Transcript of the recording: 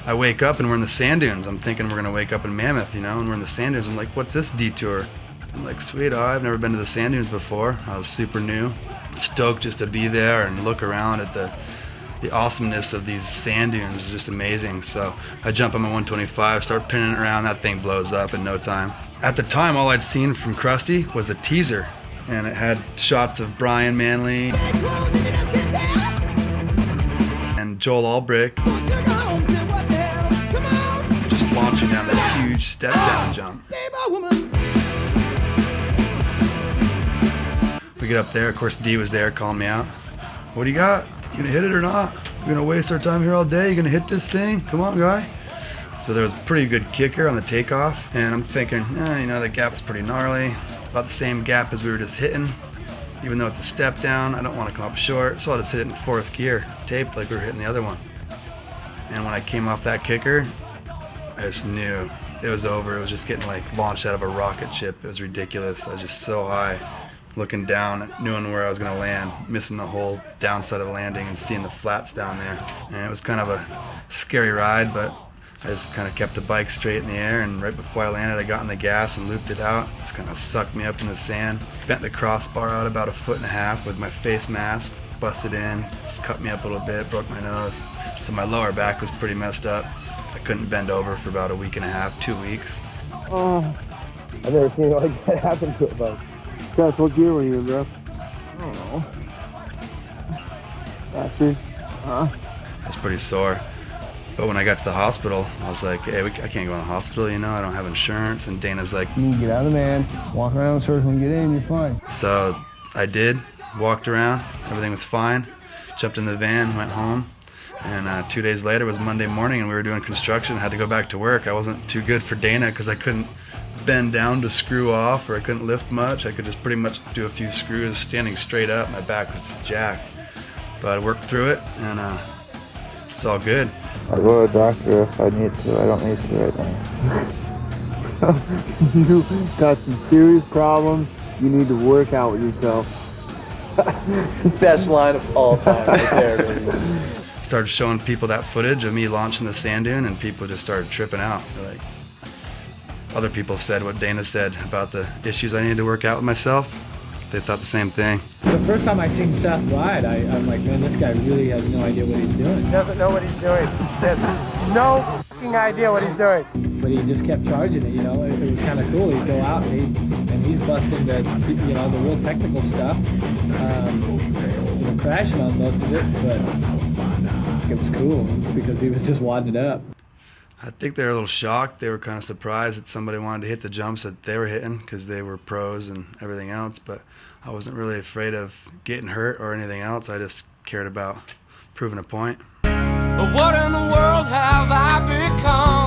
I wake up and we're in the sand dunes. I'm thinking we're gonna wake up in Mammoth, you know, and we're in the sand dunes. I'm like, what's this detour? I'm like, sweet, oh, I've never been to the sand dunes before. I was super new. Stoked just to be there and look around at the awesomeness of these sand dunes is just amazing. So I jump on my 125, start pinning it around, that thing blows up in no time. At the time, all I'd seen from Krusty was a teaser, and it had shots of Brian Manley and Joel Albrecht just launching down this huge step down jump. We get up there, of course D was there calling me out. What do you got? You gonna hit it or not? You gonna waste our time here all day? You gonna hit this thing? Come on, guy. So there was a pretty good kicker on the takeoff, and I'm thinking, you know, the gap's pretty gnarly. It's about the same gap as we were just hitting. Even though it's a step down, I don't want to come up short, so I'll just hit it in fourth gear, taped like we were hitting the other one. And when I came off that kicker, I just knew it was over. It was just getting like launched out of a rocket ship. It was ridiculous. I was just so high, looking down, knowing where I was going to land, missing the whole downside of the landing and seeing the flats down there. And it was kind of a scary ride, but I just kind of kept the bike straight in the air, and right before I landed I got in the gas and looped it out. Just kind of sucked me up in the sand. Bent the crossbar out about 1.5 feet with my face mask, busted in, just cut me up a little bit, broke my nose. So my lower back was pretty messed up. I couldn't bend over for about 1.5 weeks, 2 weeks. Oh, I've never seen it like that happen to a bike. Seth, what gear were you in, bro? I don't know. Bastard. I was pretty sore. But when I got to the hospital, I was like, hey, I can't go in the hospital, you know, I don't have insurance. And Dana's like, you need to get out of the van, walk around in circles and get in, you're fine. So I did, walked around, everything was fine. Jumped in the van, went home. And 2 days later was Monday morning, and we were doing construction, had to go back to work. I wasn't too good for Dana because I couldn't bend down to screw off, or I couldn't lift much. I could just pretty much do a few screws standing straight up. My back was just jacked. But I worked through it, and it's all good. I'll go to the doctor if I need to. I don't need to right now. You got some serious problems. You need to work out with yourself. Best line of all time right there, baby. Started showing people that footage of me launching the sand dune, and people just started tripping out. They're like, other people said what Dana said about the issues I needed to work out with myself. They thought the same thing. The first time I seen Seth ride, I'm like, man, this guy really has no idea what he's doing. He doesn't know what he's doing. He has no fucking idea what he's doing. But he just kept charging it, you know. It was kind of cool. He'd go out and he's busting the, you know, the real technical stuff. You know, crashing on most of it, but it was cool because he was just wadding it up. I think they were a little shocked. They were kind of surprised that somebody wanted to hit the jumps that they were hitting because they were pros and everything else. But I wasn't really afraid of getting hurt or anything else. I just cared about proving a point. What in the world have I become?